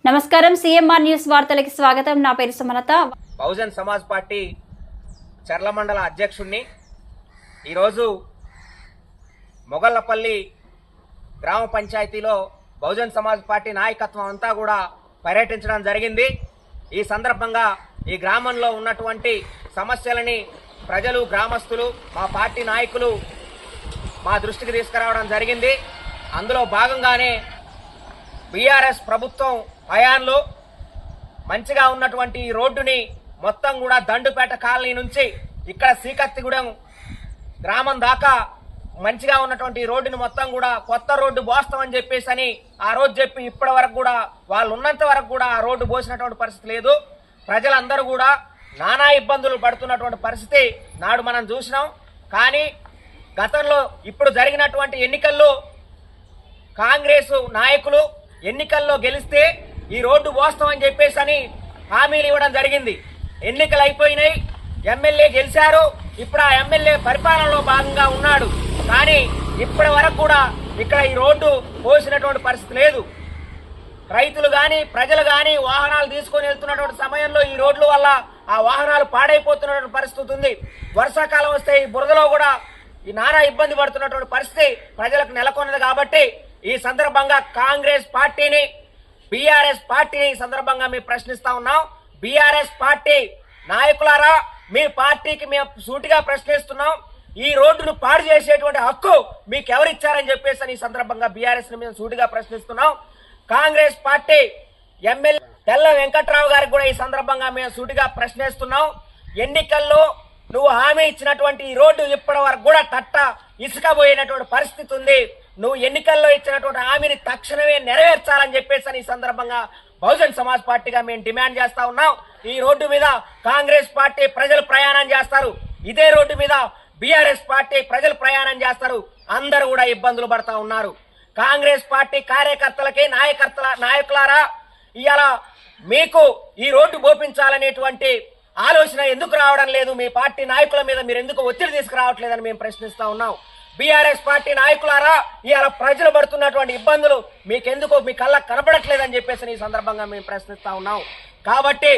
నమస్కారం CMR news వార్తలకి స్వాగతం. నా పేరు సుమలత. బహుజన్ సమాజ్ పార్టీ చర్ల మండల అధ్యక్షుడిని ఈరోజు మొగల్లపల్లి గ్రామ పంచాయతీలో బహుజన్ సమాజ్ పార్టీ నాయకత్వం అంతా కూడా పర్యటించడం జరిగింది. ఈ సందర్భంగా ఈ గ్రామంలో ఉన్నటువంటి సమస్యలని ప్రజలు, గ్రామస్తులు, మా పార్టీ నాయకులు మా దృష్టికి తీసుకురావడం జరిగింది. అందులో భాగంగానే బీఆర్ఎస్ ప్రభుత్వం హయాంలో మంచిగా ఉన్నటువంటి ఈ రోడ్డుని మొత్తం కూడా దండుపేట కాలనీ నుంచి ఇక్కడ శ్రీకత్తిగూడెం గ్రామం దాకా మంచిగా ఉన్నటువంటి రోడ్డుని మొత్తం కూడా కొత్త రోడ్డు పోస్తామని చెప్పేసి ఆ రోజు చెప్పి ఇప్పటి వరకు కూడా వాళ్ళు ఉన్నంత వరకు కూడా ఆ రోడ్డు పోసినటువంటి పరిస్థితి లేదు. ప్రజలందరూ కూడా నానా ఇబ్బందులు పడుతున్నటువంటి పరిస్థితి నాడు మనం చూసినాం. కానీ గతంలో ఇప్పుడు జరిగినటువంటి ఎన్నికల్లో కాంగ్రెస్ నాయకులు ఎన్నికల్లో గెలిస్తే ఈ రోడ్డు పోస్తామని చెప్పేసి హామీలు ఇవ్వడం జరిగింది. ఎన్నికలు అయిపోయినాయి, ఎమ్మెల్యే గెలిచారు. ఇప్పుడు ఆ ఎమ్మెల్యే పరిపాలనలో భాగంగా ఉన్నాడు. కానీ ఇప్పటి వరకు కూడా ఇక్కడ ఈ రోడ్డు పోసినటువంటి పరిస్థితి లేదు. రైతులు కానీ ప్రజలు కానీ వాహనాలు తీసుకొని వెళ్తున్నటువంటి సమయంలో ఈ రోడ్ల వల్ల ఆ వాహనాలు పాడైపోతున్నటువంటి పరిస్థితి ఉంది. వర్షాకాలం వస్తే ఈ బురదలో కూడా ఈ నానా ఇబ్బంది పడుతున్నటువంటి పరిస్థితి ప్రజలకు నెలకొన్నది. కాబట్టి ఈ సందర్భంగా కాంగ్రెస్ పార్టీని, బీఆర్ఎస్ పార్టీని ఈ సందర్భంగా మేము ప్రశ్నిస్తా ఉన్నాం. బీఆర్ఎస్ పార్టీ నాయకులారా, మీ పార్టీకి మేము సూటిగా ప్రశ్నిస్తున్నాం. ఈ రోడ్డును పాడు చేసేటువంటి హక్కు మీకు ఎవరిచ్చారని చెప్పేసి ఈ సందర్భంగా బీఆర్ఎస్ ని మేము సూటిగా ప్రశ్నిస్తున్నాం. కాంగ్రెస్ పార్టీ ఎమ్మెల్యే తెల్ల వెంకట్రావు గారికి కూడా ఈ సందర్భంగా మేము సూటిగా ప్రశ్నిస్తున్నాం. ఎన్నికల్లో నువ్వు హామీ ఇచ్చినటువంటి ఈ రోడ్డు ఇప్పటి వరకు కూడా తట్ట ఇసుకపోయినటువంటి పరిస్థితి ఉంది. నువ్వు ఎన్నికల్లో ఇచ్చినటువంటి హామీని తక్షణమే నెరవేర్చాలని చెప్పేసి ఈ సందర్భంగా బహుజన్ సమాజ్ పార్టీగా మేము డిమాండ్ చేస్తా ఉన్నాం. ఈ రోడ్డు మీద కాంగ్రెస్ పార్టీ ప్రజలు ప్రయాణం చేస్తారు, ఇదే రోడ్డు మీద బీఆర్ఎస్ పార్టీ ప్రజలు ప్రయాణం చేస్తారు. అందరూ కూడా ఇబ్బందులు పడతా ఉన్నారు. కాంగ్రెస్ పార్టీ కార్యకర్తలకి, నాయకులారా, ఇవాళ మీకు ఈ రోడ్డు బోపించాలనేటువంటి ఆలోచన ఎందుకు రావడం లేదు? మీ పార్టీ నాయకుల మీద మీరు ఎందుకు ఒత్తిడి తీసుకురావట్లేదని మేము ప్రశ్నిస్తా ఉన్నాం. బీఆర్ఎస్ పార్టీ నాయకులారా, ఇవాళ ప్రజలు పడుతున్నటువంటి ఇబ్బందులు మీకెందుకు మీ కళ్ళకు కనపడట్లేదని చెప్పేసి ఈ సందర్భంగా మేము ప్రశ్నిస్తా ఉన్నాం. కాబట్టి